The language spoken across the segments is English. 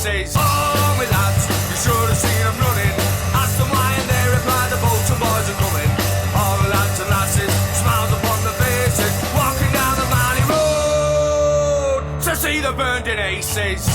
aces. Oh, my lads, you should have seen them running. Ask them why and they replied, the Bolton boys are coming. All the lads and lasses, smiles upon their faces, walking down the mighty road to see the burned in aces.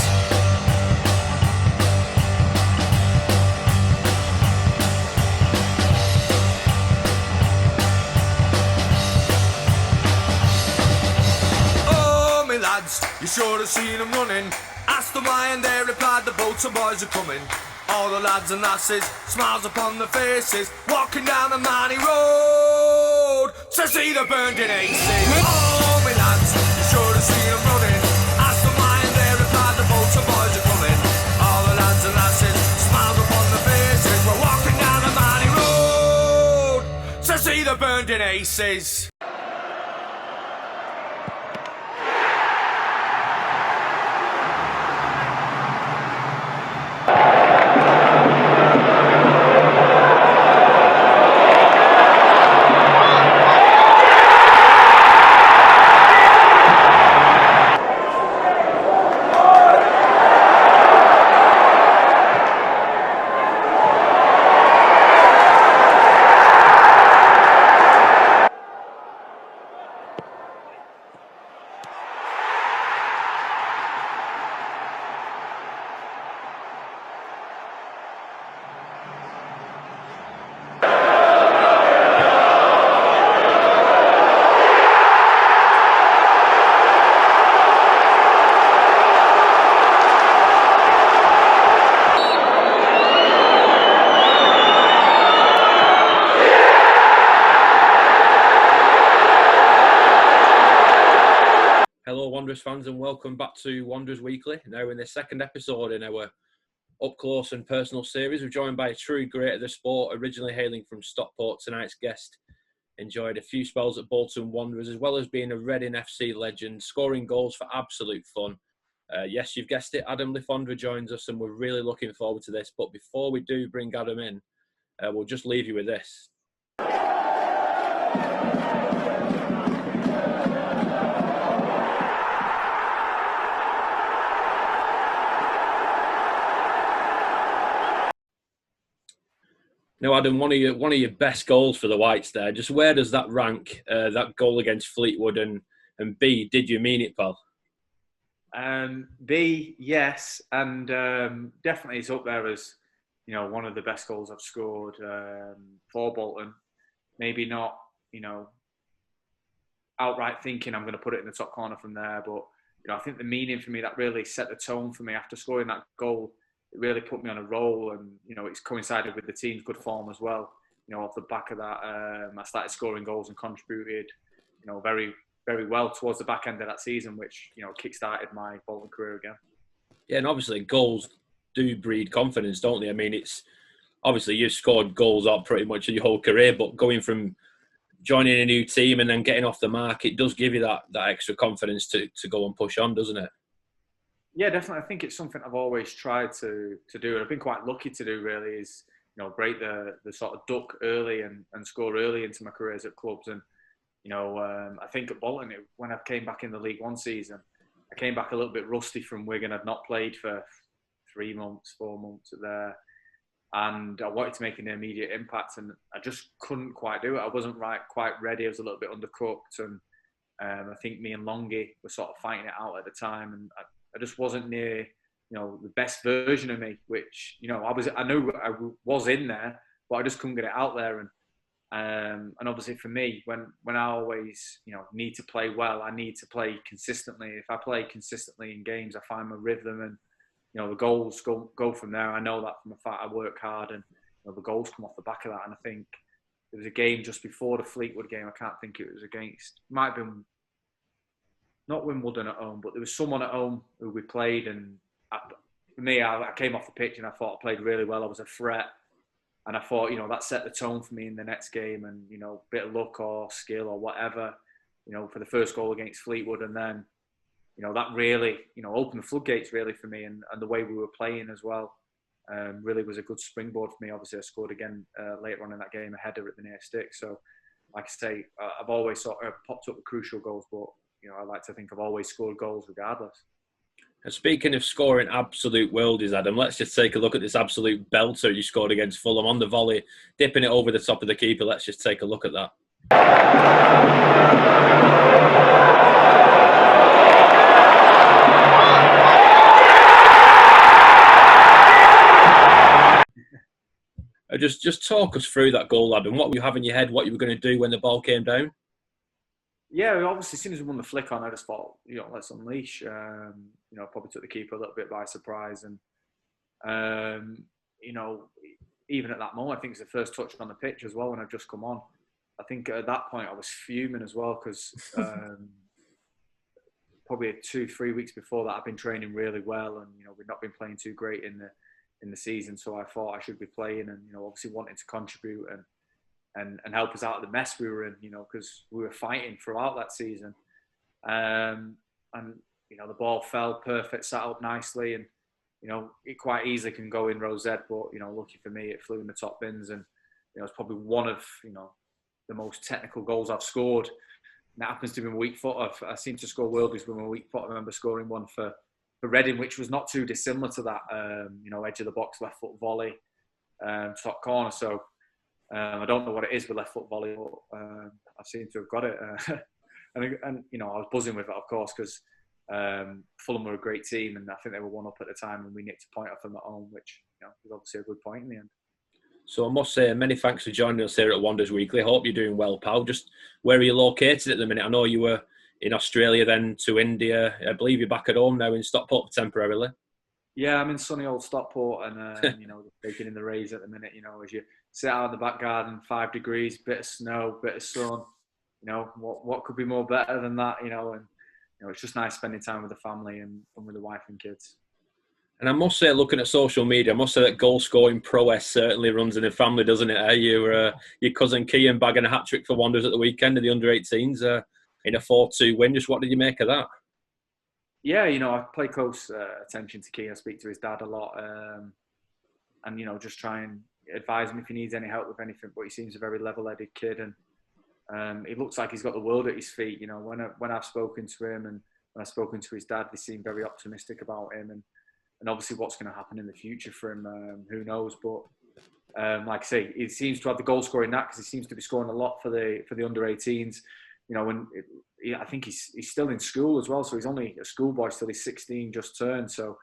You should have seen them running. Asked them why and they replied, the Bolton boys are coming. All the lads and lasses, smiles upon their faces, walking down the mighty road to see the burned in aces. Oh, my lads, you should have seen them running. Asked them why and they replied, the Bolton boys are coming. All the lads and lasses, smiles upon their faces, we're walking down the mighty road to see the burned in aces. Hello Wanderers fans and welcome back to Wanderers Weekly. Now in the second episode in our up close and personal series, we're joined by a true great of the sport, originally hailing from Stockport. Tonight's guest enjoyed a few spells at Bolton Wanderers as well as being a Reading FC legend, scoring goals for absolute fun. Yes, you've guessed it, Adam Fondre joins us and we're really looking forward to this. But before we do bring Adam in, we'll just leave you with this. Now, Adam, one of your best goals for the Whites there. Just where does that rank? That goal against Fleetwood, and B, did you mean it, pal? B, yes, and definitely it's up there as one of the best goals I've scored for Bolton. Maybe not outright thinking I'm going to put it in the top corner from there, but I think the meaning for me that really set the tone for me after scoring that goal. It really put me on a roll, and it's coincided with the team's good form as well. Off the back of that, I started scoring goals and contributed, very, very well towards the back end of that season, which kick-started my Bolton career again. Yeah, and obviously goals do breed confidence, don't they? I mean, it's obviously you've scored goals up pretty much in your whole career, but going from joining a new team and then getting off the mark, it does give you that extra confidence to go and push on, doesn't it? Yeah, definitely. I think it's something I've always tried to do, and I've been quite lucky to do. Really, is break the sort of duck early and score early into my careers at clubs. And I think at Bolton, when I came back in the League One season, I came back a little bit rusty from Wigan. I'd not played for 3 months, 4 months there, and I wanted to make an immediate impact, and I just couldn't quite do it. I wasn't quite ready. I was a little bit undercooked, and I think me and Longy were sort of fighting it out at the time, and I just wasn't near, the best version of me, which, I knew I was in there, but I just couldn't get it out there. And obviously for me, when I always, need to play well, I need to play consistently. If I play consistently in games, I find my rhythm and, the goals go from there. I know that from the fact I work hard and the goals come off the back of that. And I think there was a game just before the Fleetwood game. I can't think it was against, might have been not Wimbledon at home, but there was someone at home who we played, and for me, I came off the pitch and I thought I played really well. I was a threat, and I thought, that set the tone for me in the next game, and a bit of luck or skill or whatever, for the first goal against Fleetwood, and then, that really, opened the floodgates really for me, and the way we were playing as well, really was a good springboard for me. Obviously, I scored again later on in that game, a header at the near stick. So, like I say, I've always sort of popped up with crucial goals, but I like to think I've always scored goals regardless. And speaking of scoring absolute worldies, Adam, let's just take a look at this absolute belter you scored against Fulham on the volley, dipping it over the top of the keeper. Let's just take a look at that. Just talk us through that goal, Adam. What were you having in your head? What you were going to do when the ball came down? Yeah, obviously, as soon as we won the flick on, I just thought, let's unleash. Probably took the keeper a little bit by surprise. And, even at that moment, I think it's the first touch on the pitch as well when I've just come on. I think at that point I was fuming as well because probably 2-3 weeks before that I've been training really well and, we've not been playing too great in the season. So I thought I should be playing and, obviously wanting to contribute and help us out of the mess we were in, because we were fighting throughout that season. And, the ball fell perfect, sat up nicely and, it quite easily can go in row Z, but, lucky for me, it flew in the top bins and, it's probably one of, the most technical goals I've scored. And that happens to be my weak foot. I seem to score worldies with my weak foot. I remember scoring one for Reading, which was not too dissimilar to that, edge of the box, left foot volley, top corner. So, I don't know what it is with left foot volley, but I seem to have got it. And I was buzzing with it, of course, because Fulham were a great team, and I think they were 1-up at the time, and we nicked a point off them at home, which was obviously a good point in the end. So I must say, many thanks for joining us here at Wanderers Weekly. Hope you're doing well, pal. Just where are you located at the minute? I know you were in Australia, then to India. I believe you're back at home now in Stockport temporarily. Yeah, I'm in sunny old Stockport, and taking in the rays at the minute. As you sit out in the back garden, 5 degrees, bit of snow, bit of sun. What could be more better than that? And it's just nice spending time with the family and with the wife and kids. And I must say, looking at social media, I must say that goal-scoring prowess certainly runs in the family, doesn't it? Your cousin Kean bagging a hat-trick for Wanderers at the weekend of the under-18s in a 4-2 win. Just what did you make of that? Yeah, I pay close attention to Kean. I speak to his dad a lot and, just try and advise him if he needs any help with anything. But he seems a very level-headed kid and he looks like he's got the world at his feet. When I've spoken to him and when I've spoken to his dad, they seem very optimistic about him and obviously what's going to happen in the future for him, who knows. But like I say, he seems to have the goal scoring knack because he seems to be scoring a lot for the under-18s. I think he's still in school as well, so he's only a schoolboy still. He's 16, just turned. So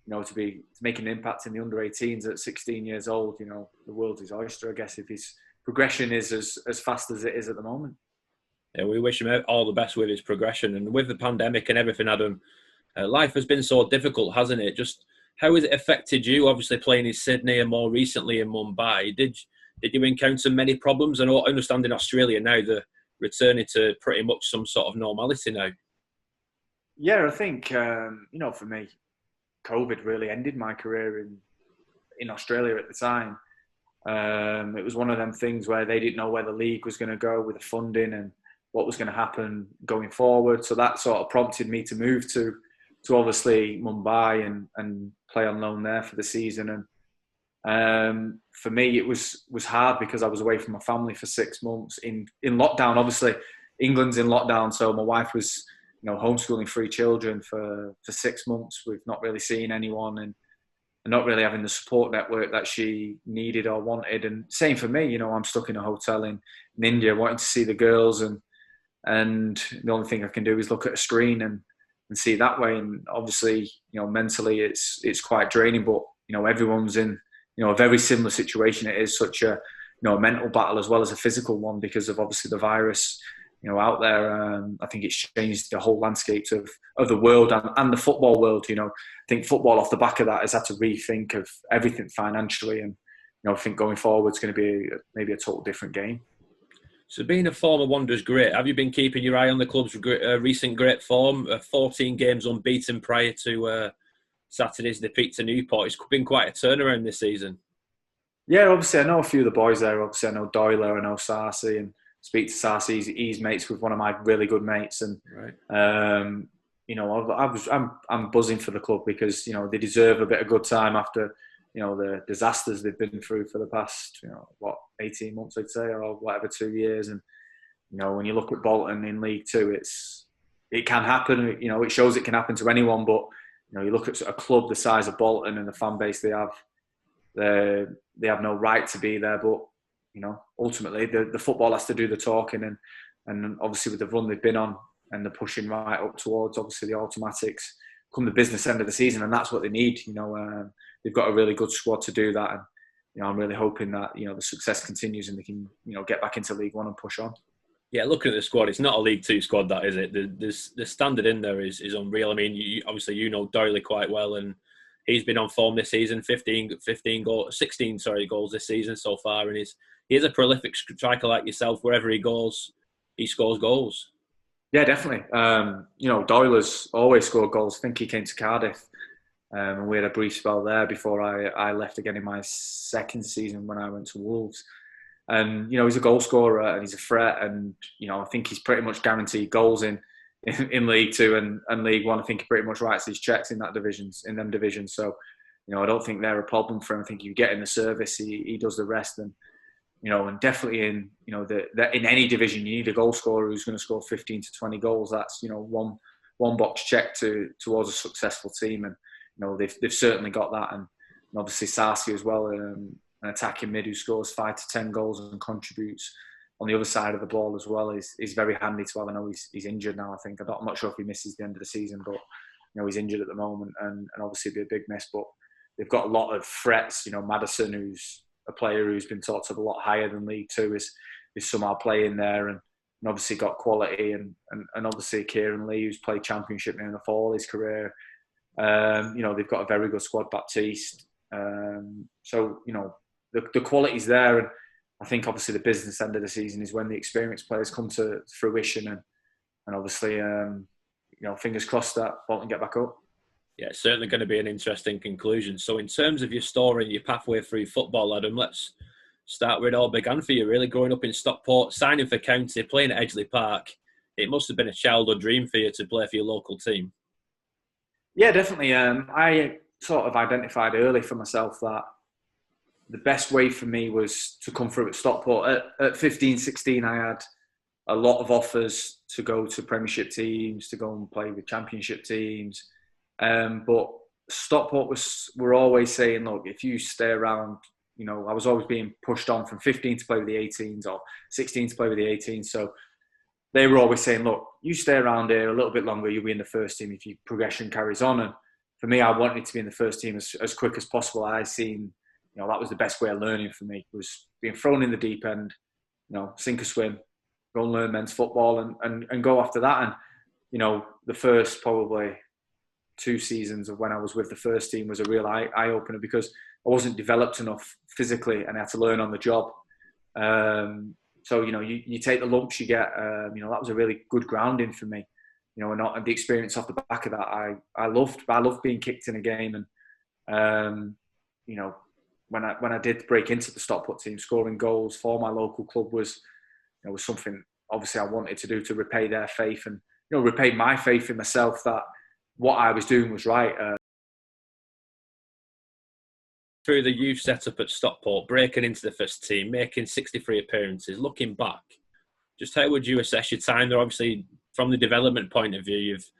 to make an impact in the under-18s at 16 years old, the world's his oyster, I guess, if his progression is as fast as it is at the moment. Yeah, we wish him all the best with his progression. And with the pandemic and everything, Adam, life has been so difficult, hasn't it? Just how has it affected you? Obviously, playing in Sydney and more recently in Mumbai, did you encounter many problems? And I understand in Australia now they're returning to pretty much some sort of normality now. Yeah, I think for me, COVID really ended my career in Australia at the time. It was one of them things where they didn't know where the league was going to go with the funding and what was going to happen going forward. So that sort of prompted me to move to obviously Mumbai and play on loan there for the season. And for me, it was hard because I was away from my family for 6 months in lockdown. Obviously, England's in lockdown, so my wife was homeschooling 3 children for 6 months. We've not really seen anyone and not really having the support network that she needed or wanted. And same for me, I'm stuck in a hotel in India wanting to see the girls and the only thing I can do is look at a screen and see that way. And obviously, mentally it's quite draining, but, everyone's in, a very similar situation. It is such a, a mental battle as well as a physical one because of obviously the virus, out there. I think it's changed the whole landscapes of the world and the football world. I think football off the back of that has had to rethink of everything financially. And, I think going forward it's going to be maybe a total different game. So being a former Wanderers great, have you been keeping your eye on the club's recent great form? 14 games unbeaten prior to Saturday's defeat to Newport. It's been quite a turnaround this season. Yeah, obviously I know a few of the boys there. Obviously I know Doyler, I know Sarsi, and speak to Sarsi. He's mates with one of my really good mates, and right. I'm buzzing for the club because they deserve a bit of good time after the disasters they've been through for the past 18 months I'd say, or whatever, 2 years. And when you look at Bolton in League Two, it can happen. It shows it can happen to anyone, but you look at a club the size of Bolton and the fan base they have no right to be there. But ultimately the football has to do the talking, and obviously with the run they've been on and the pushing right up towards obviously the automatics come the business end of the season, and that's what they need. They've got a really good squad to do that, and I'm really hoping that the success continues and they can get back into League One and push on. Yeah, looking at the squad, it's not a League Two squad, that is it. The standard in there is unreal. I mean, obviously you know Doyley quite well, and he's been on form this season. 16 goals this season so far, and he is a prolific striker like yourself. Wherever he goes, he scores goals. Yeah, definitely. Doyle's always scored goals. I think he came to Cardiff, and we had a brief spell there before I left again in my second season when I went to Wolves. And he's a goal scorer and he's a threat, and I think he's pretty much guaranteed goals in League Two and League One. I think he pretty much writes his checks in them divisions. So I don't think they're a problem for him. I think if you get in the service, he does the rest. And and definitely in in any division you need a goal scorer who's going to score 15 to 20 goals. That's one box check towards a successful team, and they've certainly got that. And obviously Sarsi as well, an attacking mid who scores 5 to 10 goals and contributes on the other side of the ball as well is very handy to have. I know he's injured now. I'm not sure if he misses the end of the season, but he's injured at the moment, and obviously it'd be a big miss. But they've got a lot of threats. Maddison, who's a player who's been talked of a lot higher than League Two, is somehow playing there, and obviously got quality, and obviously Kieran Lee, who's played Championship near enough all his career. They've got a very good squad. Baptiste. So the quality's there, and I think obviously the business end of the season is when the experienced players come to fruition, and obviously fingers crossed that Bolton get back up. Yeah, it's certainly going to be an interesting conclusion. So in terms of your story and your pathway through football, Adam, let's start where it all began for you, really. Growing up in Stockport, signing for County, playing at Edgeley Park. It must have been a childhood dream for you to play for your local team. Yeah, definitely. I sort of identified early for myself that the best way for me was to come through at Stockport. At 15, 16, I had a lot of offers to go to Premiership teams, to go and play with Championship teams. But Stockport were always saying, look, if you stay around, I was always being pushed on from 15 to play with the 18s or 16 to play with the 18s. So they were always saying, look, you stay around here a little bit longer, you'll be in the first team if your progression carries on. And for me, I wanted to be in the first team as quick as possible. I seen, that was the best way of learning for me, was being thrown in the deep end, sink or swim, go and learn men's football and go after that. And, the first probably 2 seasons of when I was with the first team was a real eye-opener, because I wasn't developed enough physically and I had to learn on the job. So, you take the lumps you get, that was a really good grounding for me, and the experience off the back of that, I loved being kicked in a game. And, when I did break into the Stockport team, scoring goals for my local club was something obviously I wanted to do to repay their faith and, repay my faith in myself that what I was doing was right. Through the youth setup at Stockport, breaking into the first team, making 63 appearances, looking back, just how would you assess your time there? Obviously, from the development point of view, you've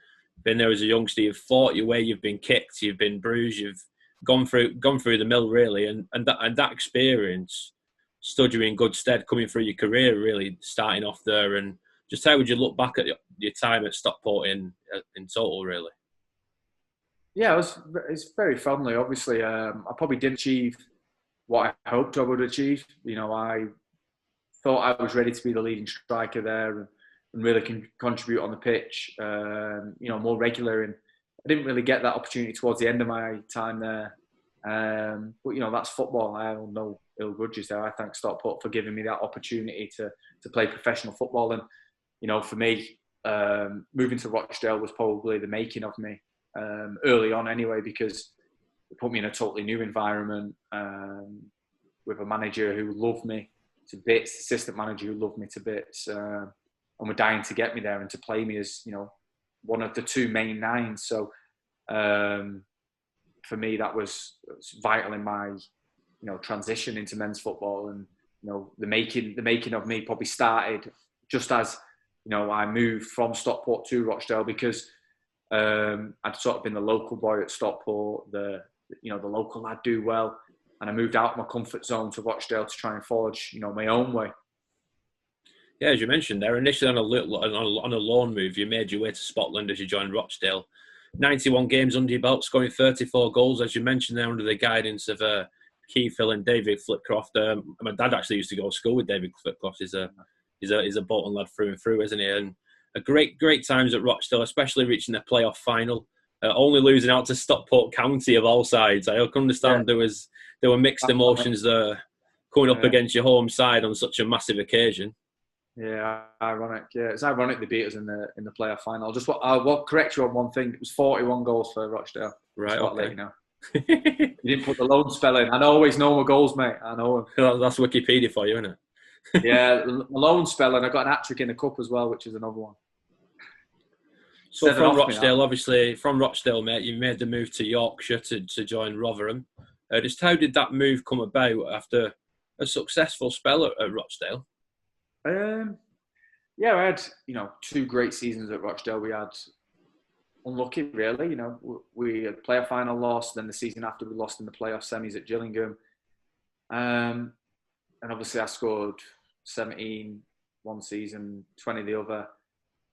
been there as a youngster, you've fought your way, you've been kicked, you've been bruised, you've gone through the mill, really, and that experience stood you in good stead coming through your career, really, starting off there. And just how would you look back at your time at Stockport in total, really? Yeah, it's very fondly. Obviously, I probably didn't achieve what I hoped I would achieve. I thought I was ready to be the leading striker there and really can contribute on the pitch, more regular. And I didn't really get that opportunity towards the end of my time there. But, that's football. I have no ill grudges there. I thank Stockport for giving me that opportunity to play professional football. And, for me, moving to Rochdale was probably the making of me. Early on anyway, because it put me in a totally new environment with a manager who loved me to bits, assistant manager who loved me to bits, and were dying to get me there and to play me as one of the 2 main nines. So for me, that was vital in my transition into men's football. And the making of me probably started just as I moved from Stockport to Rochdale, because I'd sort of been the local boy at Stockport, the local lad do well, and I moved out of my comfort zone to Rochdale to try and forge, my own way. Yeah, as you mentioned there, initially on a loan move, you made your way to Scotland as you joined Rochdale. 91 games under your belt, scoring 34 goals, as you mentioned there, under the guidance of Keith Hill and David Flitcroft. My dad actually used to go to school with David Flitcroft. He's a Bolton lad through and through, isn't he? And a great times at Rochdale, especially reaching the playoff final, only losing out to Stockport County of all sides. I can understand there were mixed emotions there coming up against your home side on such a massive occasion. Yeah, ironic. Yeah, it's ironic they beat us in the playoff final. I'll correct you on one thing. It was 41 goals for Rochdale. Right, okay. You know. You didn't put the loan spell in. I always know my goals, mate. I know them. That's Wikipedia for you, isn't it? Yeah, the loan spell, and I got an hat-trick in the cup as well, which is another one. So from Rochdale, mate, you made the move to Yorkshire to join Rotherham. Just how did that move come about after a successful spell at Rochdale? Yeah, I had 2 great seasons at Rochdale. We had unlucky, really. We had player final loss. Then the season after, we lost in the playoff semis at Gillingham. And obviously, I scored 17 one season, 20 the other.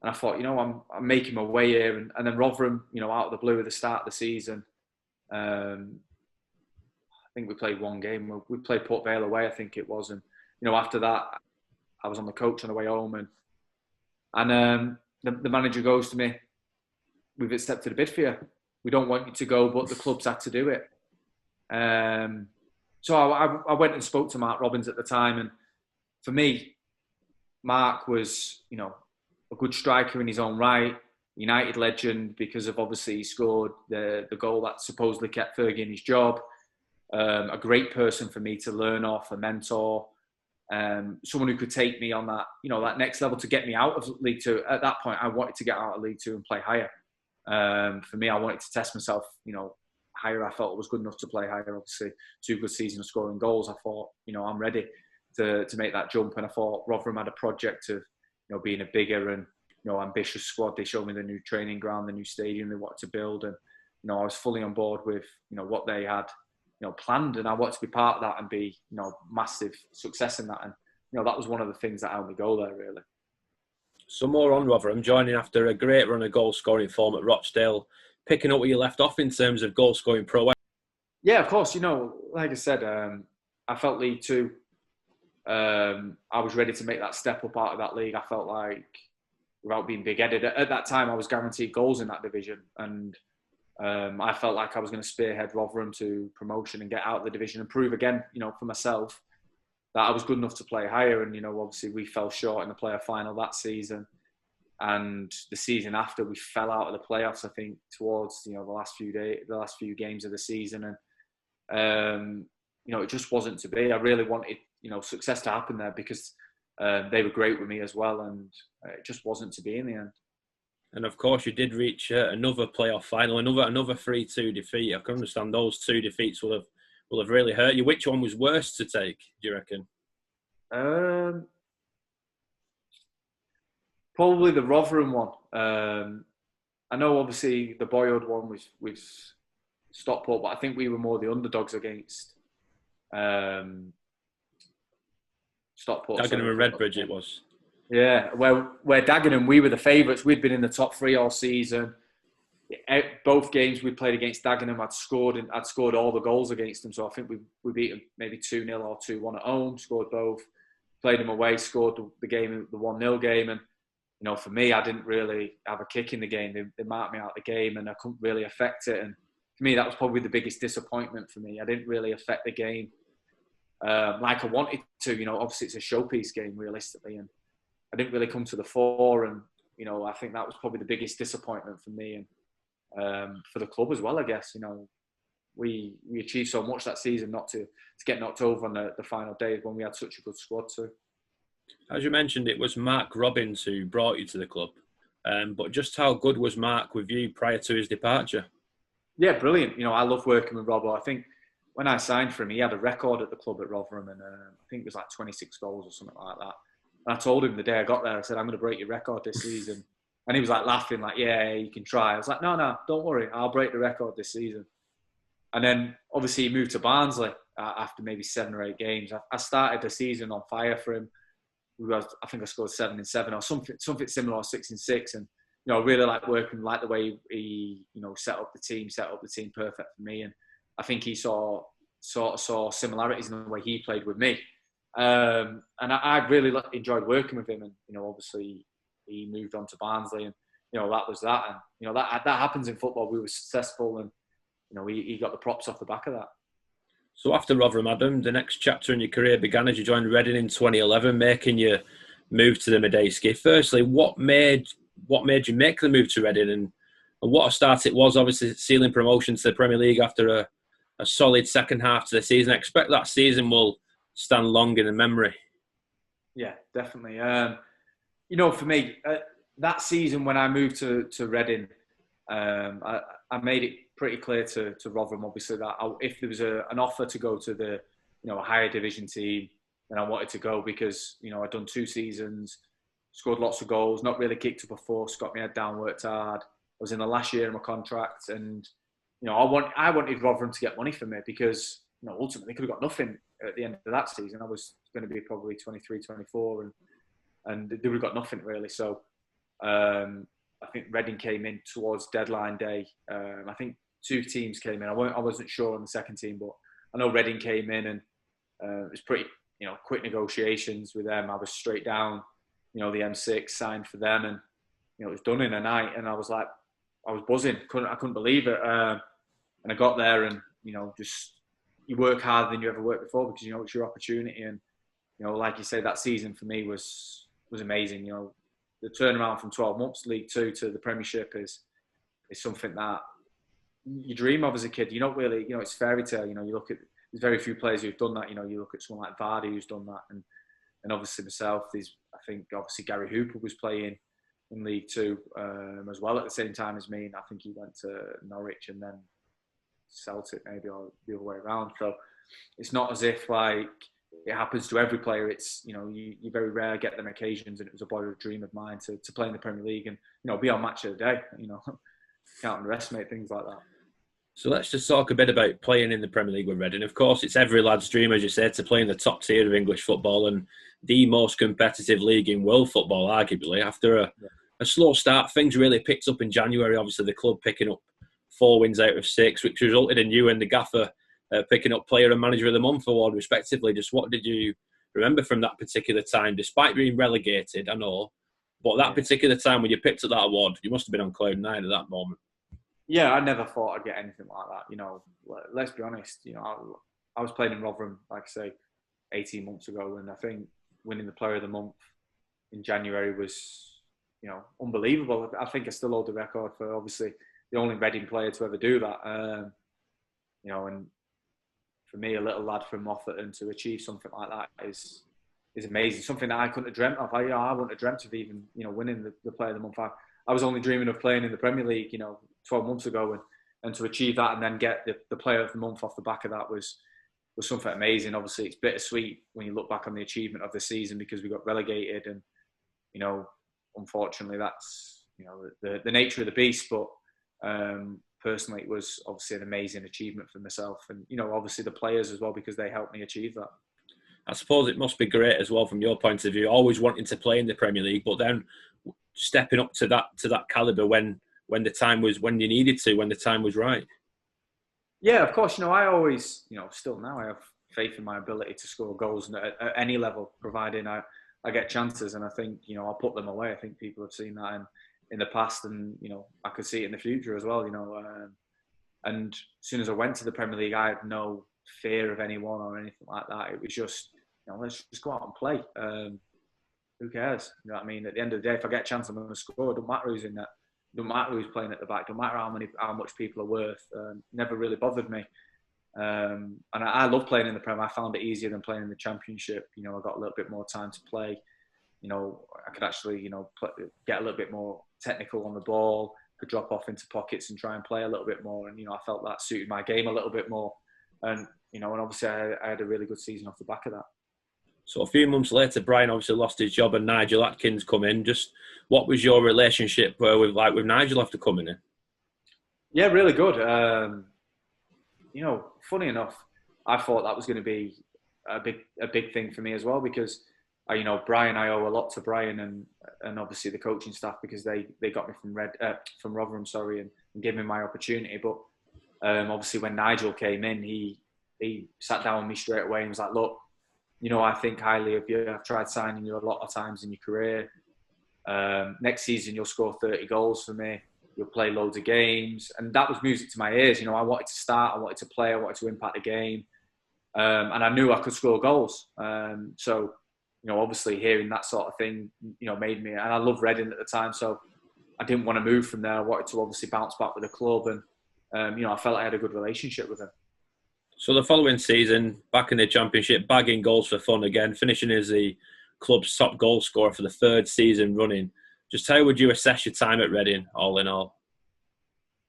And I thought, I'm making my way here. And then Rotherham, out of the blue at the start of the season. I think we played one game. We played Port Vale away, I think it was. And after that, I was on the coach on the way home, and the manager goes to me, "We've accepted a bid for you. We don't want you to go, but the club's had to do it." So I went and spoke to Mark Robbins at the time, and for me, Mark was, a good striker in his own right, United legend, because of obviously he scored the goal that supposedly kept Fergie in his job. A great person for me to learn off, a mentor. Someone who could take me on that, that next level to get me out of League Two. At that point, I wanted to get out of League Two and play higher. For me, I wanted to test myself, higher. I felt it was good enough to play higher. Obviously, 2 good seasons scoring goals. I thought, I'm ready to make that jump. And I thought Rotherham had a project of, being a bigger and, ambitious squad. They showed me the new training ground, the new stadium they wanted to build. And, I was fully on board with, what they had planned, and I wanted to be part of that and be, massive success in that. And, that was one of the things that helped me go there, really. So more on Rotherham, joining after a great run of goal-scoring form at Rochdale, picking up where you left off in terms of goal-scoring prowess. Yeah, of course. Like I said, I felt League Two. I was ready to make that step up out of that league. I felt like, without being big-headed, at that time I was guaranteed goals in that division, and I felt like I was going to spearhead Rotherham to promotion and get out of the division and prove again, for myself that I was good enough to play higher. And, obviously we fell short in the playoff final that season. And the season after, we fell out of the playoffs, I think, towards, the last few games of the season. And, it just wasn't to be. I really wanted, success to happen there because they were great with me as well. And it just wasn't to be in the end. And of course, you did reach another playoff final, another 3-2 defeat. I can understand those 2 defeats will have really hurt you. Which one was worse to take, do you reckon? Probably the Rotherham one. I know obviously the boyhood one was Stockport, but I think we were more the underdogs against Stockport. Dagenham and Redbridge it was. Yeah, where Dagenham, we were the favourites. We'd been in the top 3 all season. Both games we played against Dagenham, I'd scored all the goals against them. So I think we beat them maybe 2-0 or 2-1 at home. Scored both. Played them away. Scored the 1-0 game. And for me, I didn't really have a kick in the game. They marked me out of the game, and I couldn't really affect it. And for me, that was probably the biggest disappointment for me. I didn't really affect the game like I wanted to. Obviously it's a showpiece game realistically, and I didn't really come to the fore, and I think that was probably the biggest disappointment for me and for the club as well. I guess we achieved so much that season, not to get knocked over on the final day when we had such a good squad too. As you mentioned, it was Mark Robbins who brought you to the club, but just how good was Mark with you prior to his departure? Yeah, brilliant. I love working with Robbo. I think when I signed for him, he had a record at the club at Rotherham, and I think it was like 26 goals or something like that. And I told him the day I got there, I said, "I'm going to break your record this season." And he was like laughing, like, yeah, you can try. I was like, no, don't worry. I'll break the record this season. And then obviously he moved to Barnsley after maybe 7 or 8 games. I started the season on fire for him. I think I scored 7 in 7 or something similar, or 6 in 6. And, you know, I really like working, like the way he, you know, set up the team perfect for me. And I think he saw similarities in the way he played with me. And I really enjoyed working with him. And, you know, obviously he moved on to Barnsley, and, you know, that was that. And, you know, that happens in football. We were successful, and, you know, he got the props off the back of that. So after Rotherham, Adam, the next chapter in your career began as you joined Reading in 2011, making your move to the Medeski. Firstly, what made you make the move to Reading, and what a start it was, obviously sealing promotion to the Premier League after a solid second half to the season. I expect that season will stand long in the memory. Yeah, definitely. You know, for me, that season when I moved to Reading, I made it pretty clear to Rotherham, obviously, that if there was an offer to go to the, you know, a higher division team, then I wanted to go, because, you know, I'd done 2 seasons, scored lots of goals, not really kicked up a fuss, got my head down, worked hard. I was in the last year of my contract, and, you know, I wanted Rotherham to get money from me, because, you know, ultimately they could have got nothing at the end of that season. I was going to be probably 23, 24, and they would have got nothing really. So I think Reading came in towards deadline day. I think 2 teams came in. I wasn't sure on the second team, but I know Reading came in, and it was pretty, you know, quick negotiations with them. I was straight down, you know, the M6, signed for them, and, you know, it was done in a night. And I was like, I was buzzing. I couldn't believe it. And I got there, and, you know, just you work harder than you ever worked before, because, you know, it's your opportunity. And, you know, like you say, that season for me was amazing. You know, the turnaround from 12 months League Two to the Premiership is something that you dream of as a kid. You don't really, you know, it's fairy tale. You know, you look at, there's very few players who've done that. You know, you look at someone like Vardy who's done that, and obviously myself. There's, I think, obviously Gary Hooper was playing in League Two as well at the same time as me, and I think he went to Norwich and then Celtic maybe, or the other way around. So it's not as if like it happens to every player. It's, you know, you very rare get them occasions, and it was a boyhood dream of mine to play in the Premier League and, you know, be on match of the day. You know, can't underestimate things like that. So let's just talk a bit about playing in the Premier League with Reading. Of course, it's every lad's dream, as you said, to play in the top tier of English football and the most competitive league in world football, arguably. After a slow start, things really picked up in January. Obviously, the club picking up 4 wins out of 6, which resulted in you and the gaffer picking up Player and Manager of the Month award, respectively. Just what did you remember from that particular time, despite being relegated, I know, but that particular time when you picked up that award, you must have been on cloud 9 at that moment. Yeah, I never thought I'd get anything like that. You know, let's be honest. You know, I was playing in Rotherham, like I say, 18 months ago, and I think winning the Player of the Month in January was, you know, unbelievable. I think I still hold the record for, obviously, the only Reading player to ever do that. You know, and for me, a little lad from Moffaton to achieve something like that is amazing. Something that I couldn't have dreamt of. I wouldn't have dreamt of even, you know, winning the Player of the Month. I was only dreaming of playing in the Premier League, you know, 12 months ago, and to achieve that and then get the Player of the Month off the back of that was something amazing. Obviously, it's bittersweet when you look back on the achievement of the season, because we got relegated, and, you know, unfortunately, that's, you know, the nature of the beast. But personally, it was obviously an amazing achievement for myself, and, you know, obviously the players as well, because they helped me achieve that. I suppose it must be great as well from your point of view, always wanting to play in the Premier League, but then stepping up to that calibre when the time was, when you needed to, when the time was right. Yeah, of course. You know, I always, you know, still now I have faith in my ability to score goals at any level, providing I get chances, and I think, you know, I'll put them away. I think people have seen that in the past, and, you know, I could see it in the future as well. You know, and as soon as I went to the Premier League, I had no fear of anyone or anything like that. It was just, you know, let's just go out and play. Who cares? You know what I mean? At the end of the day, if I get a chance, I'm going to score. It don't matter who's in that. It don't matter who's playing at the back. It don't matter how much people are worth. Never really bothered me. And I love playing in the Premier. I found it easier than playing in the Championship. You know, I got a little bit more time to play. You know, I could actually, you know, get a little bit more technical on the ball. Could drop off into pockets and try and play a little bit more. And, you know, I felt that suited my game a little bit more. And, you know, and obviously I had a really good season off the back of that. So a few months later, Brian obviously lost his job and Nigel Atkins come in. Just what was your relationship with Nigel after coming in? Yeah, really good. Funny enough, I thought that was going to be a big thing for me as well because, Brian, I owe a lot to Brian and obviously the coaching staff because they got me from Rotherham, and gave me my opportunity. But obviously when Nigel came in, he sat down with me straight away and was like, look, I think highly of you. I've tried signing you a lot of times in your career. Next season, you'll score 30 goals for me. You'll play loads of games. And that was music to my ears. I wanted to start. I wanted to play. I wanted to impact the game. And I knew I could score goals. So, obviously hearing that sort of thing, made me... And I loved Reading at the time. So I didn't want to move from there. I wanted to obviously bounce back with the club. And, I felt I had a good relationship with him. So the following season, back in the Championship, bagging goals for fun again, finishing as the club's top goal scorer for the third season running. Just how would you assess your time at Reading, all in all?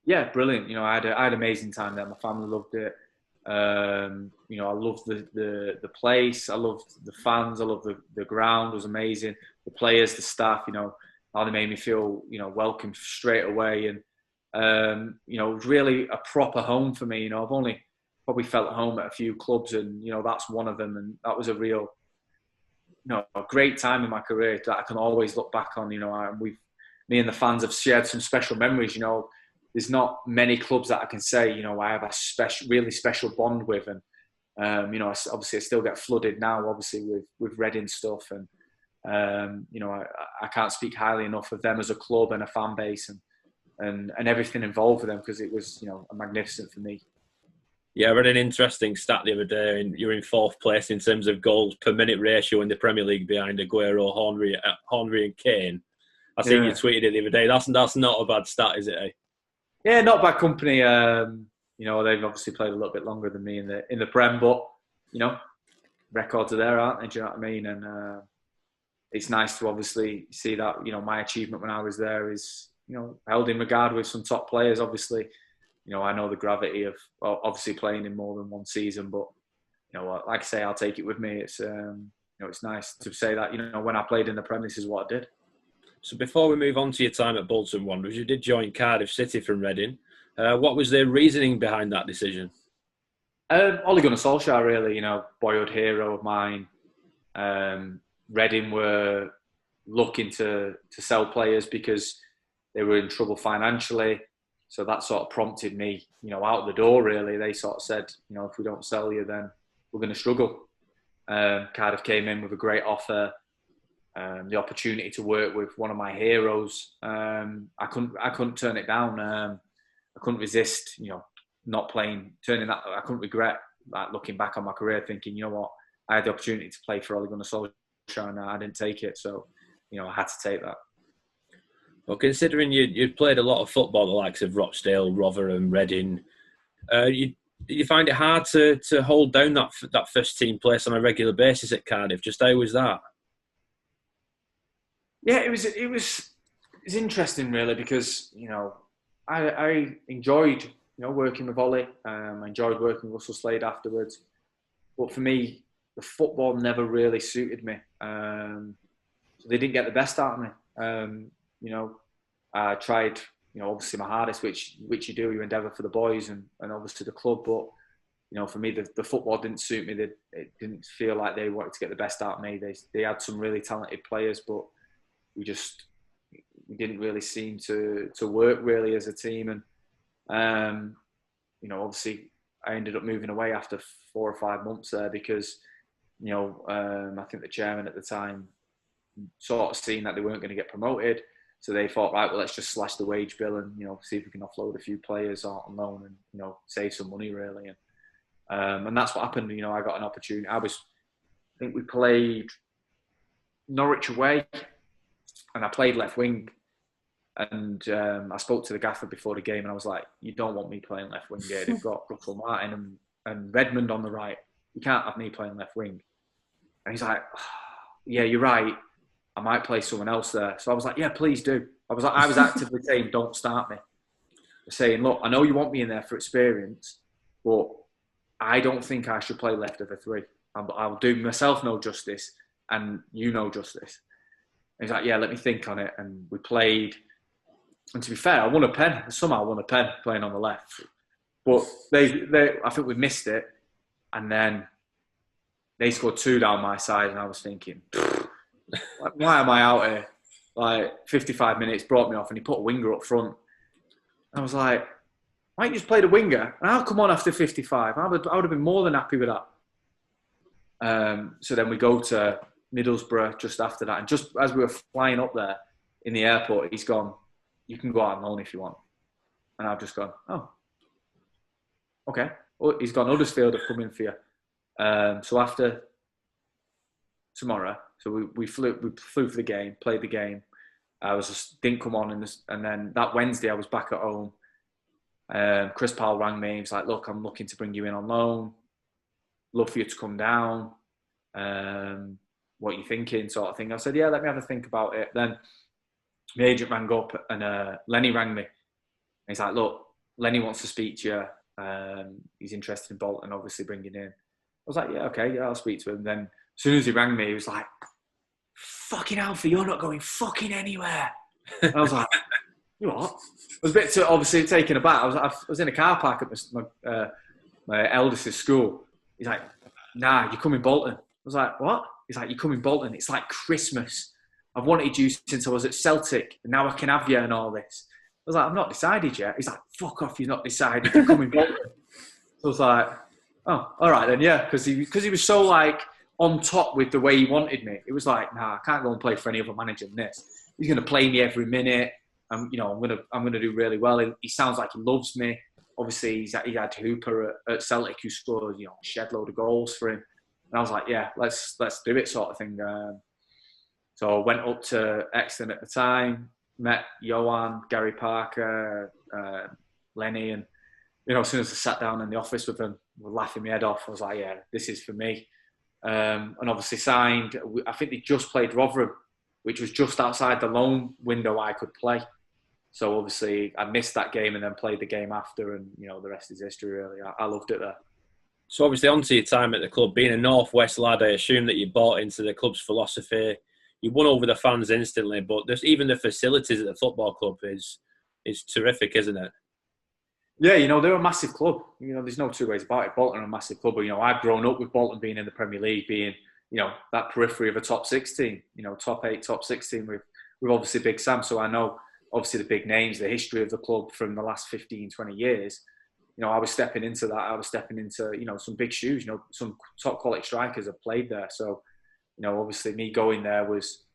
Yeah, brilliant. I had an amazing time there. My family loved it. I loved the place. I loved the fans. I loved the ground. It was amazing. The players, the staff, how they made me feel, welcome straight away. And, really a proper home for me. I've only probably felt at home at a few clubs and, that's one of them. And that was a real, a great time in my career that I can always look back on. Me and the fans have shared some special memories. There's not many clubs that I can say, I have a really special bond with. And, obviously I still get flooded now, obviously with Reading stuff. And, I can't speak highly enough of them as a club and a fan base and everything involved with them because it was, magnificent for me. Yeah, I read an interesting stat the other day, and you're in fourth place in terms of goals per minute ratio in the Premier League behind Aguero, Hornery and Kane. I think you tweeted it the other day. That's not a bad stat, is it? Eh? Yeah, not bad company. They've obviously played a little bit longer than me in the Prem, but records are there, aren't they? Do you know what I mean? And it's nice to obviously see that my achievement when I was there is held in regard with some top players, obviously. I know the gravity of obviously playing in more than one season, but like I say, I'll take it with me. It's it's nice to say that when I played in the Prem, this is what I did. So before we move on to your time at Bolton Wanderers, you did join Cardiff City from Reading. What was the reasoning behind that decision? Ole Gunnar Solskjaer, really, boyhood hero of mine. Reading were looking to sell players because they were in trouble financially. So that sort of prompted me, out the door, really. They sort of said, if we don't sell you, then we're going to struggle. Cardiff came in with a great offer, the opportunity to work with one of my heroes. I couldn't turn it down. I couldn't resist, not playing, turning that. I couldn't regret that, looking back on my career, thinking, what, I had the opportunity to play for Ole Gunnar Solskjaer and I didn't take it. So, I had to take that. Well, considering you'd played a lot of football, the likes of Rochdale, Rotherham, Reading, you find it hard to hold down that first team place on a regular basis at Cardiff. Just how was that? Yeah, it was interesting, really, because I enjoyed working with Ollie. I enjoyed working with Russell Slade afterwards, but for me, the football never really suited me. So they didn't get the best out of me. I tried, obviously my hardest, which you do, you endeavour for the boys and obviously the club. But, for me, the football didn't suit me. It didn't feel like they wanted to get the best out of me. They had some really talented players, but we didn't really seem to work really as a team. And, obviously I ended up moving away after 4 or 5 months there because, I think the chairman at the time sort of seen that they weren't going to get promoted. So they thought, right, well, let's just slash the wage bill and, see if we can offload a few players on loan and, save some money, really. And that's what happened. I got an opportunity. I think we played Norwich away and I played left wing. And I spoke to the gaffer before the game and I was like, you don't want me playing left wing here. They've got Russell Martin and Redmond on the right. You can't have me playing left wing. And he's like, oh, yeah, you're right. I might play someone else there. So I was like, yeah, please do. I was actively saying, don't start me. Saying, look, I know you want me in there for experience, but I don't think I should play left of a 3. I'll do myself no justice, and you no justice. And he's like, yeah, let me think on it. And we played. And to be fair, I won a pen. Somehow I won a pen playing on the left. But I think we missed it. And then they scored 2 down my side, and I was thinking, why am I out here? Like 55 minutes brought me off, and he put a winger up front. I was like, why don't you just play the winger? And I'll come on after 55. I would have been more than happy with that. So then we go to Middlesbrough just after that. And just as we were flying up there in the airport, he's gone, you can go out on loan if you want. And I've just gone, oh, okay. Well, he's gone, Huddersfield have come in for you. So after tomorrow, so we flew for the game, played the game. I didn't come on, and then that Wednesday I was back at home. Chris Powell rang me. He was like, "Look, I'm looking to bring you in on loan. Love for you to come down. What are you thinking?" Sort of thing. I said, "Yeah, let me have a think about it." Then my agent rang up, and Lenny rang me. And he's like, "Look, Lenny wants to speak to you. He's interested in Bolton, obviously bringing in." I was like, "Yeah, okay, yeah, I'll speak to him." Then as soon as he rang me, he was like, "Fucking Alfie, you're not going fucking anywhere." And I was like, "You what?" I was a bit obviously taken aback. I was in a car park at my eldest's school. He's like, "Nah, you're coming Bolton." I was like, "What?" He's like, "You're coming Bolton. It's like Christmas. I've wanted you since I was at Celtic, and now I can have you and all this." I was like, "I've not decided yet." He's like, "Fuck off, you've not decided. You're coming Bolton." So I was like, "Oh, all right then, yeah." Because he was so like on top with the way he wanted me. It was like, "Nah, I can't go and play for any other manager than this. He's going to play me every minute. I'm going to do really well. He sounds like he loves me. Obviously, he had Hooper at Celtic who scored, a shed load of goals for him." And I was like, "Yeah, let's do it," sort of thing. So I went up to Exton at the time, met Johan, Gary Parker, Lenny, and as soon as I sat down in the office with them, we were laughing my head off. I was like, "Yeah, this is for me." And obviously signed. I think they just played Rotherham, which was just outside the loan window I could play. So obviously I missed that game and then played the game after, and the rest is history really. I loved it there. So obviously onto your time at the club, being a Northwest lad, I assume that you bought into the club's philosophy. You won over the fans instantly, but even the facilities at the football club is terrific, isn't it? Yeah, they're a massive club. There's no two ways about it. Bolton are a massive club. But, I've grown up with Bolton being in the Premier League, being, that periphery of a top 6 team, top 8, top 6 team with obviously Big Sam. So I know, obviously, the big names, the history of the club from the last 15, 20 years. I was stepping into that. I was stepping into, some big shoes. Some top quality strikers have played there. So, obviously me going there was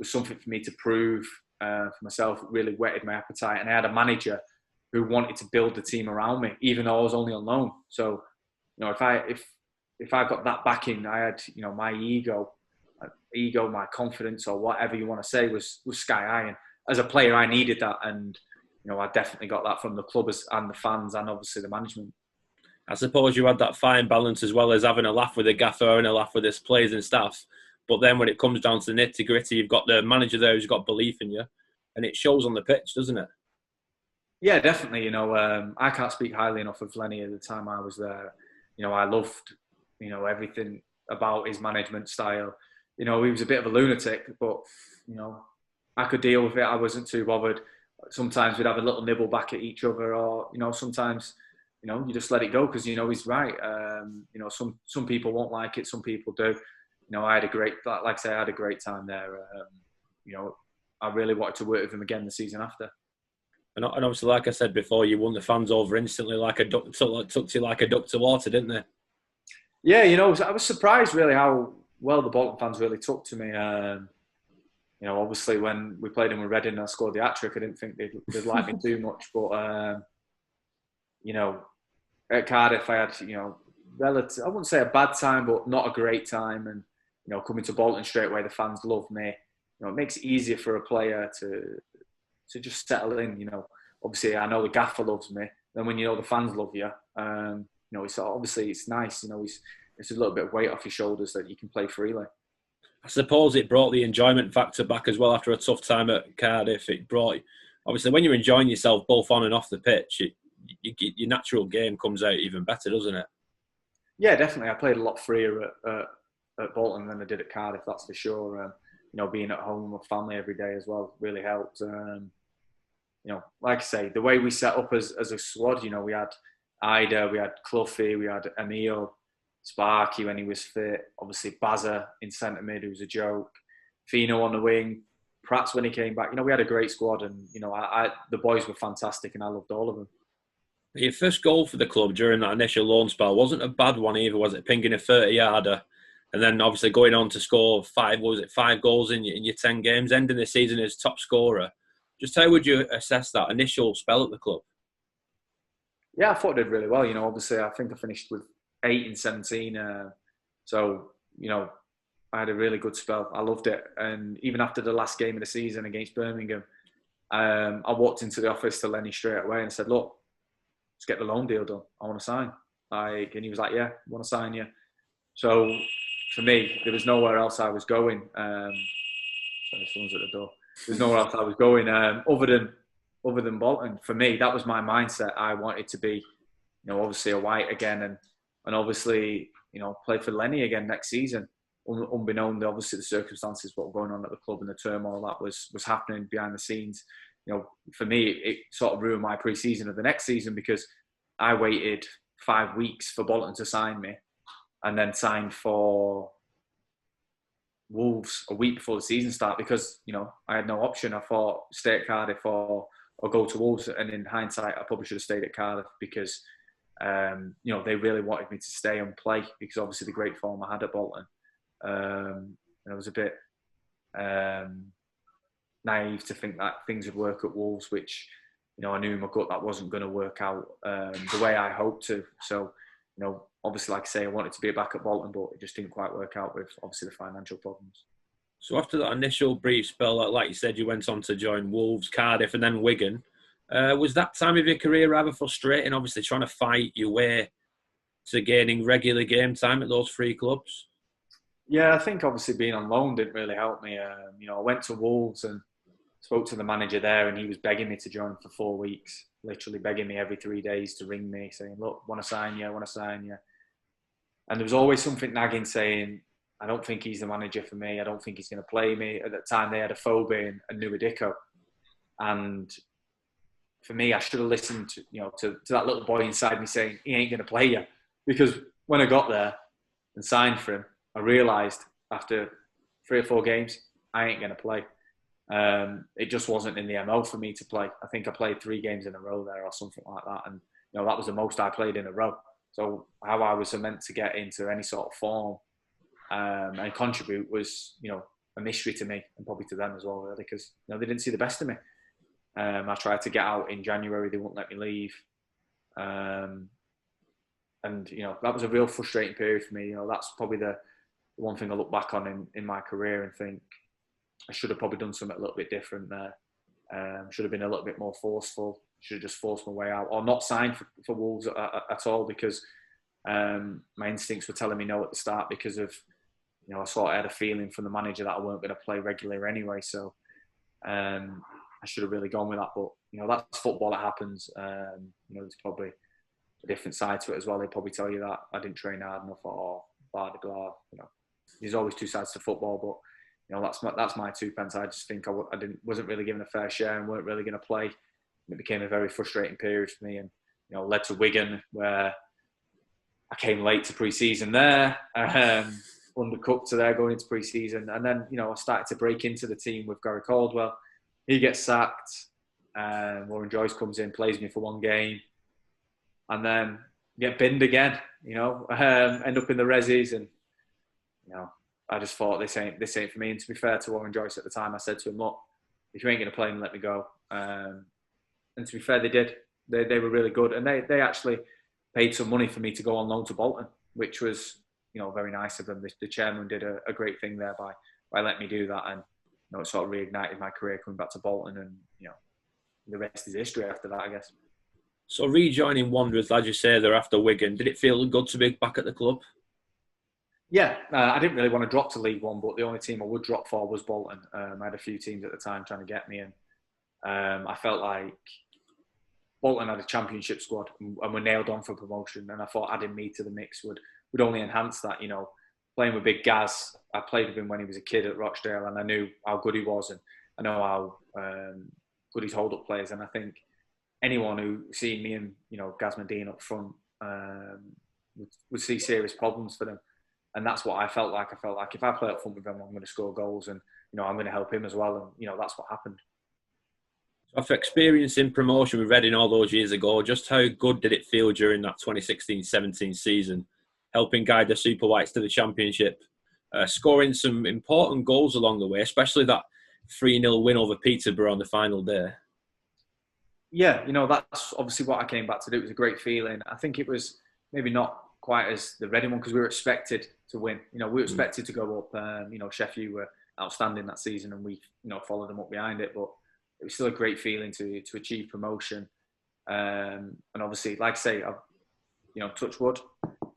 something for me to prove for myself. It really whetted my appetite. And I had a manager who wanted to build the team around me, even though I was only on loan. So, if I got that backing, I had, my ego, my confidence, or whatever you want to say, was sky high. And as a player, I needed that, and I definitely got that from the club and the fans, and obviously the management. I suppose you had that fine balance as well as having a laugh with the gaffer and a laugh with his players and staff. But then when it comes down to the nitty gritty, you've got the manager there who's got belief in you, and it shows on the pitch, doesn't it? Yeah, definitely. I can't speak highly enough of Lenny at the time I was there. I loved, everything about his management style. He was a bit of a lunatic, but, I could deal with it. I wasn't too bothered. Sometimes we'd have a little nibble back at each other, or, sometimes, you just let it go because, he's right. Some people won't like it. Some people do. I had a great time there. I really wanted to work with him again the season after. And obviously, like I said before, you won the fans over instantly like a duck, took you like a duck to water, didn't they? Yeah, I was surprised really how well the Bolton fans really took to me. Obviously when we played them with Reading and I scored the hat-trick, I didn't think they'd like me too much. But, at Cardiff, I had, relative, I wouldn't say a bad time, but not a great time. And, coming to Bolton straight away, the fans love me. It makes it easier for a player to just settle in. Obviously I know the gaffer loves me. Then when the fans love you, it's obviously it's nice. It's a little bit of weight off your shoulders that you can play freely. I suppose it brought the enjoyment factor back as well after a tough time at Cardiff. It brought, obviously, when you're enjoying yourself both on and off the pitch, your natural game comes out even better, doesn't it? Yeah, definitely. I played a lot freer at Bolton than I did at Cardiff. That's for sure. Being at home with family every day as well really helped. Like I say, the way we set up as a squad, we had Ida, we had Cloughie, we had Emil, Sparky when he was fit, obviously Bazza in centre mid, who was a joke, Fino on the wing, Prats when he came back. We had a great squad, and the boys were fantastic, and I loved all of them. Your first goal for the club during that initial loan spell wasn't a bad one either, was it? Pinging a 30-yarder, and then obviously going on to score five goals in your 10 games, ending the season as top scorer. Just how would you assess that initial spell at the club? Yeah, I thought I did really well. Obviously I think I finished with 8 in 17. So, I had a really good spell. I loved it. And even after the last game of the season against Birmingham, I walked into the office to Lenny straight away and said, look, let's get the loan deal done. I want to sign. And he was like, yeah, I want to sign you. So for me, there was nowhere else I was going. Sorry, someone's at the door. There's nowhere else I was going other than Bolton. For me, that was my mindset. I wanted to be, obviously a White again, and obviously, play for Lenny again next season. Unbeknown to obviously the circumstances, what were going on at the club and the turmoil that was happening behind the scenes. For me, it sort of ruined my pre-season of the next season because I waited 5 weeks for Bolton to sign me, and then signed for Wolves a week before the season started because, I had no option. I thought stay at Cardiff or go to Wolves. And in hindsight, I probably should have stayed at Cardiff because, they really wanted me to stay and play because obviously the great form I had at Bolton. And I was a bit naive to think that things would work at Wolves, which, I knew in my gut that wasn't going to work out the way I hoped to. So, obviously, like I say, I wanted to be back at Bolton, but it just didn't quite work out with obviously the financial problems. So after that initial brief spell, like you said, you went on to join Wolves, Cardiff, and then Wigan. Was that time of your career rather frustrating, obviously trying to fight your way to gaining regular game time at those three clubs? Yeah, I think obviously being on loan didn't really help me. I went to Wolves and spoke to the manager there, and he was begging me to join for 4 weeks, literally begging me every 3 days to ring me, saying, look, want to sign you. And there was always something nagging saying, I don't think he's the manager for me. I don't think he's going to play me. At that time, they had a Phobie and Nuadiko. And for me, I should have listened to that little boy inside me saying, he ain't going to play you. Because when I got there and signed for him, I realised after 3 or 4 games, I ain't going to play. It just wasn't in the MO for me to play. I think I played 3 games in a row there or something like that. And, that was the most I played in a row. So how I was meant to get into any sort of form and contribute was, a mystery to me and probably to them as well, really, because, they didn't see the best of me. I tried to get out in January. They wouldn't let me leave. And, that was a real frustrating period for me. That's probably the one thing I look back on in my career and think I should have probably done something a little bit different there. Should have been a little bit more forceful. Should have just forced my way out or not signed for Wolves at all because my instincts were telling me no at the start because of, I sort of had a feeling from the manager that I weren't going to play regularly anyway. So I should have really gone with that. But, that's football. It happens. There's probably a different side to it as well. They'd probably tell you that I didn't train hard enough or blah, blah, blah. There's always 2 sides to football, but that's my 2 pence. I just think I wasn't really given a fair share and weren't really going to play. It became a very frustrating period for me, and led to Wigan, where I came late to pre-season there, undercooked to there going into pre-season, and then I started to break into the team with Gary Caldwell. He gets sacked, and Warren Joyce comes in, plays me for 1 game, and then get binned again. End up in the resis, and I just thought this ain't for me. And to be fair to Warren Joyce at the time, I said to him, look, if you ain't going to play, then let me go. And to be fair, they did. They were really good, and they actually paid some money for me to go on loan to Bolton, which was very nice of them. The chairman did a great thing there by letting me do that, and it sort of reignited my career coming back to Bolton, and the rest is history after that, I guess. So rejoining Wanderers, as you say, they're after Wigan. Did it feel good to be back at the club? Yeah, I didn't really want to drop to League One, but the only team I would drop for was Bolton. I had a few teams at the time trying to get me in. I felt like Bolton had a championship squad and were nailed on for promotion, and I thought adding me to the mix would would only enhance that. Playing with Big Gaz, I played with him when he was a kid at Rochdale, and I knew how good he was, and I know how good his hold-up players. And I think anyone who seen me and Gaz Medine up front would see serious problems for them. And that's what I felt like. I felt like if I play up front with him, I'm going to score goals, and I'm going to help him as well. And that's what happened. After experiencing promotion with Reading all those years ago, just how good did it feel during that 2016-17 season, helping guide the Super Whites to the Championship, scoring some important goals along the way, especially that 3-0 win over Peterborough on the final day? Yeah, that's obviously what I came back to do. It was a great feeling. I think it was maybe not quite as the Reading one because we were expected to win. We were expected to go up. Sheffield were outstanding that season, and we followed them up behind it. But it was still a great feeling to achieve promotion. And obviously, like I say, I've touch wood,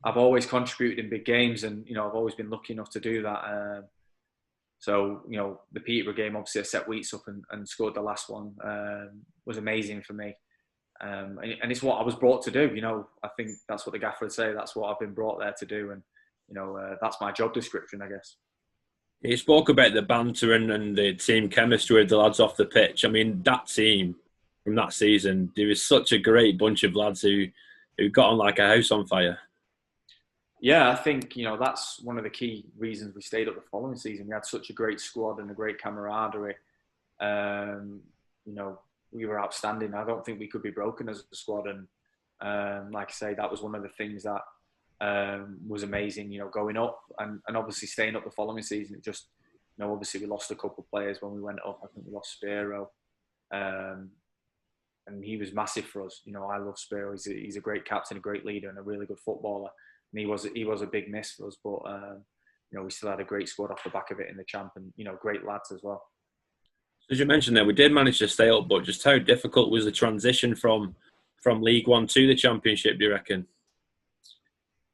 I've always contributed in big games, and I've always been lucky enough to do that. So the Peterborough game, obviously I set Wheats up and scored the last one, was amazing for me. And it's what I was brought to do. I think that's what the gaffer would say. That's what I've been brought there to do, and that's my job description, I guess. You spoke about the banter and the team chemistry with the lads off the pitch. I mean, that team from that season, there was such a great bunch of lads who got on like a house on fire. Yeah, I think that's one of the key reasons we stayed up the following season. We had such a great squad and a great camaraderie. We were outstanding. I don't think we could be broken as a squad. And like I say, that was one of the things that was amazing. Going up and obviously staying up the following season. It just, obviously we lost a couple of players when we went up. I think we lost Spiro, and he was massive for us. I love Spiro. He's a great captain, a great leader, and a really good footballer. And he was a big miss for us, but we still had a great squad off the back of it in the champ, and great lads as well. As you mentioned there, we did manage to stay up, but just how difficult was the transition from League One to the Championship, do you reckon?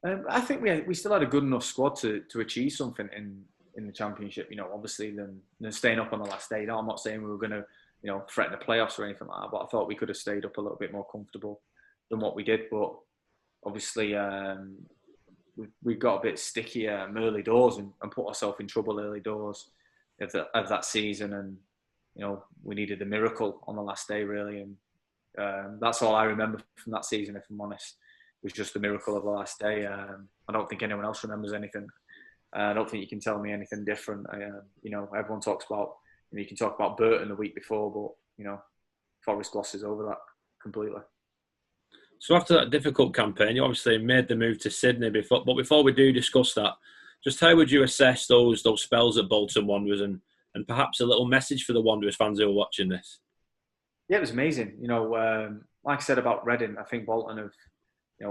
I think we still had a good enough squad to achieve something in the Championship. Obviously than staying up on the last day. No, I'm not saying we were going to threaten the playoffs or anything like that, but I thought we could have stayed up a little bit more comfortable than what we did. But obviously we got a bit sticky early doors and put ourselves in trouble early doors of that season, and we needed a miracle on the last day really, and that's all I remember from that season, if I'm honest. It was just the miracle of the last day. I don't think anyone else remembers anything. I don't think you can tell me anything different. Everyone talks about, you can talk about Burton the week before, but Forest glosses over that completely. So after that difficult campaign, you obviously made the move to Sydney. But before we do discuss that, just how would you assess those spells at Bolton Wanderers, and perhaps a little message for the Wanderers fans who are watching this? Yeah, it was amazing. Like I said about Reading, I think Bolton have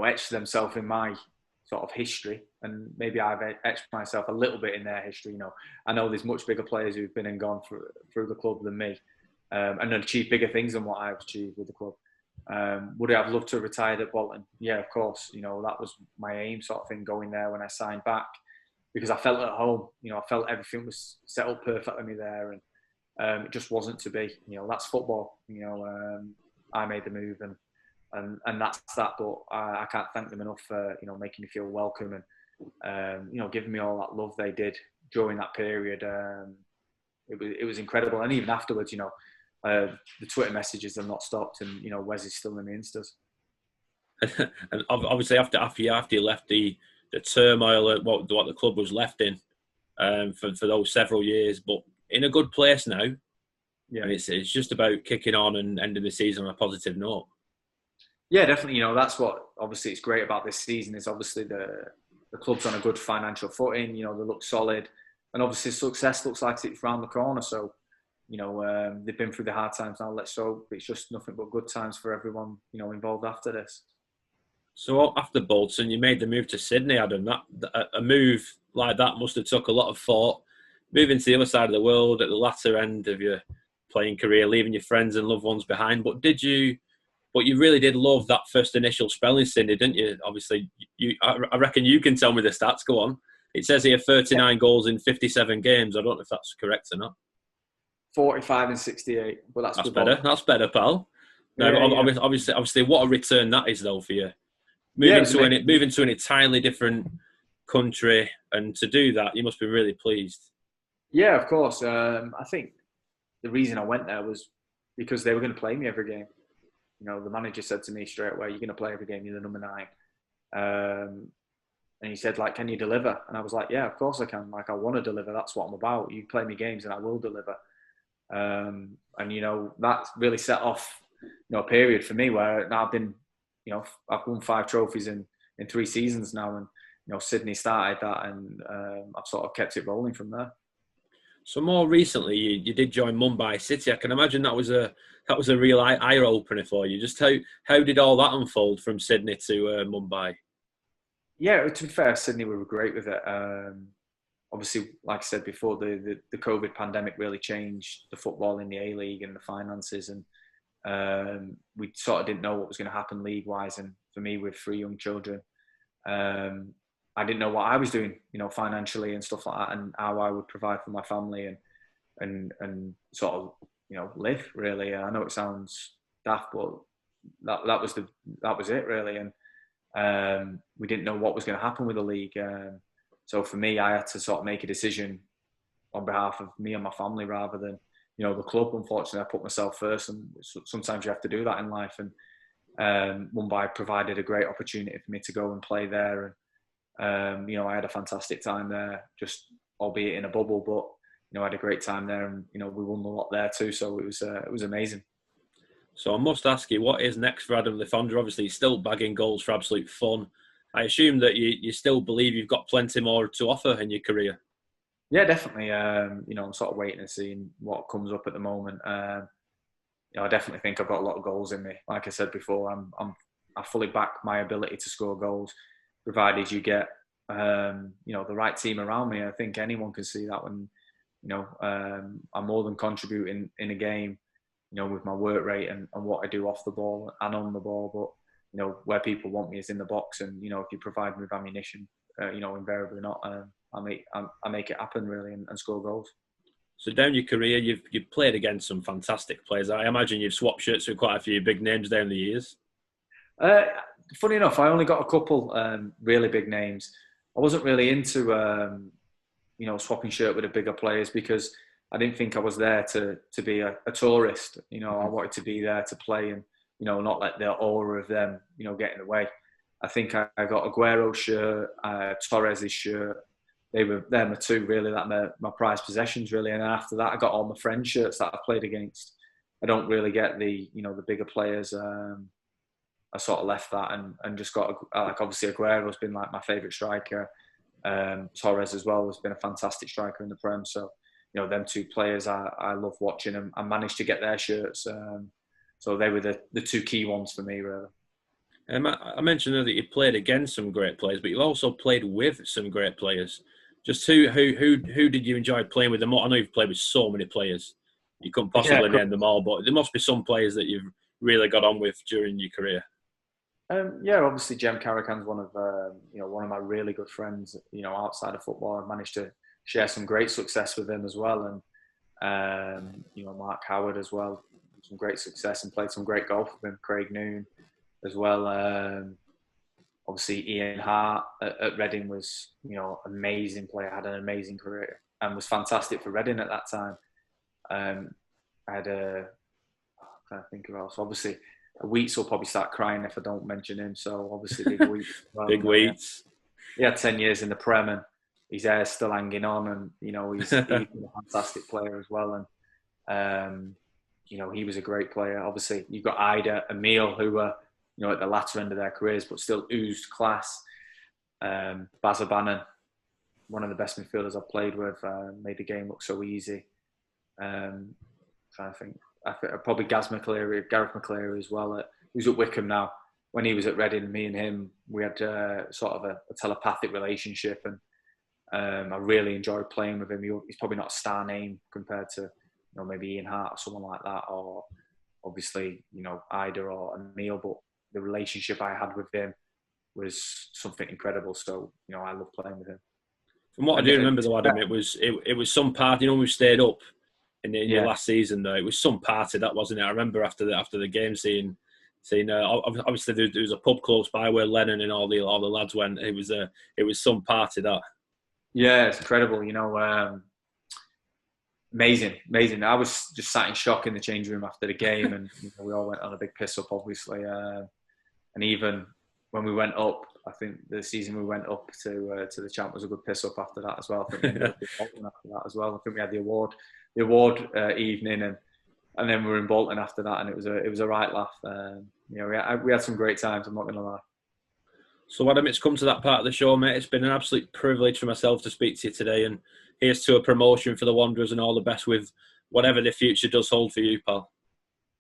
etched themselves in my sort of history, and maybe I've etched myself a little bit in their history. I know there's much bigger players who've been and gone through the club than me, and achieved bigger things than what I've achieved with the club. Would I have loved to have retired at Bolton? Yeah, of course. That was my aim, sort of thing, going there when I signed back, because I felt at home. I felt everything was set up perfectly me there, and it just wasn't to be. That's football. I made the move, and that's that. But I can't thank them enough for making me feel welcome, and giving me all that love they did during that period. It was incredible, and even afterwards, the Twitter messages have not stopped, and Wes is still in the Instas. And obviously, after you left, the turmoil at what the club was left in for those several years, but in a good place now. Yeah, and it's just about kicking on and ending the season on a positive note. Yeah, definitely. That's what obviously it's great about this season is obviously the club's on a good financial footing. They look solid, and obviously success looks like it's round the corner. So. They've been through the hard times now. Let's hope it's just nothing but good times for everyone, involved after this. So after Bolton, you made the move to Sydney, Adam. A move like that must have took a lot of thought. Moving to the other side of the world at the latter end of your playing career, leaving your friends and loved ones behind. But you really did love that first initial spell in Sydney, didn't you? Obviously, I reckon you can tell me the stats. Go on. It says here 39 goals in 57 games. I don't know if that's correct or not. 45 and 68, but that's better. That's better, pal. No, yeah. Obviously, what a return that is, though, for you. Moving to an entirely different country, and to do that, you must be really pleased. Yeah, of course. I think the reason I went there was because they were going to play me every game. The manager said to me straight away, "You're going to play every game. You're the number 9." And he said, "Can you deliver?" And I was like, "Yeah, of course I can. I want to deliver. That's what I'm about. You play me games and I will deliver." And that really set off, a period for me where now I've been, I've won 5 trophies in 3 seasons now, and Sydney started that, and I've sort of kept it rolling from there. So more recently, you did join Mumbai City. I can imagine that was a real eye opener for you. Just how did all that unfold from Sydney to Mumbai? Yeah, to be fair, Sydney were great with it. Obviously, like I said before, the COVID pandemic really changed the football in the A-League and the finances, and we sort of didn't know what was going to happen league-wise. And for me, with 3 young children, I didn't know what I was doing, financially and stuff like that, and how I would provide for my family and sort of, live really. I know it sounds daft, but that was it really. And we didn't know what was going to happen with the league. So for me, I had to sort of make a decision on behalf of me and my family rather than, the club. Unfortunately, I put myself first, and sometimes you have to do that in life. And Mumbai provided a great opportunity for me to go and play there. And I had a fantastic time there, just albeit in a bubble, but I had a great time there, and we won a lot there too. So it was amazing. So I must ask you, what is next for Adam Fondre? Obviously, he's still bagging goals for absolute fun. I assume that you still believe you've got plenty more to offer in your career. Yeah, definitely. I'm sort of waiting and seeing what comes up at the moment. I definitely think I've got a lot of goals in me. Like I said before, I fully back my ability to score goals, provided you get the right team around me. I think anyone can see that when I'm more than contributing in a game, with my work rate and what I do off the ball and on the ball. But where people want me is in the box, and if you provide me with ammunition, invariably not, I make it happen really and score goals. So down your career, you've played against some fantastic players. I imagine you've swapped shirts with quite a few big names down the years. Funny enough, I only got a couple really big names. I wasn't really into swapping shirt with the bigger players because I didn't think I was there to be a tourist. I wanted to be there to play and not let the aura of them get in the way. I think I got Aguero's shirt, Torres's shirt. They're my 2 really, that my prized possessions really. And then after that, I got all my friends' shirts that I've played against. I don't really get the bigger players. I sort of left that and just got obviously Aguero's been like my favourite striker. Torres as well has been a fantastic striker in the Prem. So them 2 players I love watching them. I managed to get their shirts. So they were the 2 key ones for me really. I mentioned that you played against some great players, but you've also played with some great players. Just who did you enjoy playing with? I know you've played with so many players. You couldn't possibly name them all, but there must be some players that you've really got on with during your career. Obviously Jem Carrican's one of my really good friends. Outside of football, I've managed to share some great success with him as well, and Mark Howard as well, some great success and played some great golf with him. Craig Noon as well. Obviously Ian Hart at Reading was amazing player, had an amazing career and was fantastic for Reading at that time. I had I'm trying to think of else. Obviously Wheats will probably start crying if I don't mention him. So obviously Big Wheats. Well, Big Wheats. He had 10 years in the Prem and his hair's still hanging on, and he's a fantastic player as well. And he was a great player. Obviously you've got Ida, Emil, who were at the latter end of their careers, but still oozed class. Baz O'Bannon, one of the best midfielders I've played with, made the game look so easy. Trying to think. Probably Gareth McCleary as well, who's at Wickham now. When he was at Reading, me and him, we had sort of a telepathic relationship, and I really enjoyed playing with him. He's probably not a star name compared to maybe Ian Hart or someone like that, or obviously Ida or Emil, but the relationship I had with him was something incredible. So I love playing with him. From what I do remember though, Adam, it was some party. We stayed up in your last season though. It was some party, that wasn't it? I remember after the game seeing seen obviously there was a pub close by where Lennon and all the lads went. It was some party that. Yeah, it's incredible. Amazing. I was just sat in shock in the change room after the game, and we all went on a big piss up, obviously. And even when we went up, I think the season we went up to the champ was a good piss up after that as well. I think we ended up in Bolton after that as well. I think we had the award evening, and then we were in Bolton after that, and it was a right laugh. We had some great times. I'm not going to lie. So Adam, it's come to that part of the show, mate. It's been an absolute privilege for myself to speak to you today, and here's to a promotion for the Wanderers and all the best with whatever the future does hold for you, pal.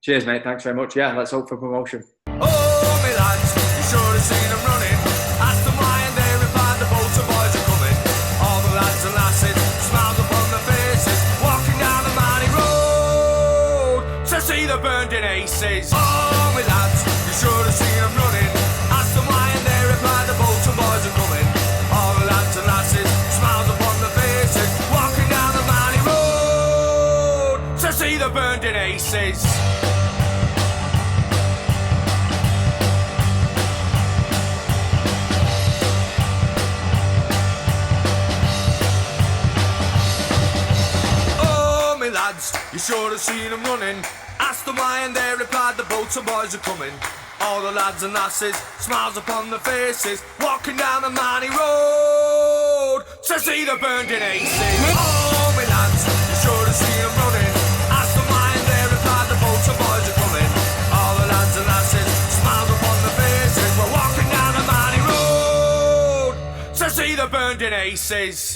Cheers, mate. Thanks very much. Yeah, let's hope for promotion. Oh, me lads, you should have seen them running. Ask them why and they replied the Bolton boys are coming. All the lads and lasses, smiles upon their faces, walking down the mighty road to see the burned in aces. Oh, me lads, you should have seen them running. Ask them why and they replied the Bolton boys are coming. All the lads and lasses, smiles upon their faces, walking down the mighty road to see the burned in aces. You should have seen them running. Asked them why and they replied the Bolton boys are coming. All the lads and lasses, smiles upon their faces, walking down the mighty road to see the burned in aces. Oh, me lads, you should have seen them running. Asked them why and they replied the Bolton boys are coming. All the lads and lasses, smiles upon their faces, we're walking down the mighty road to see the burned in aces.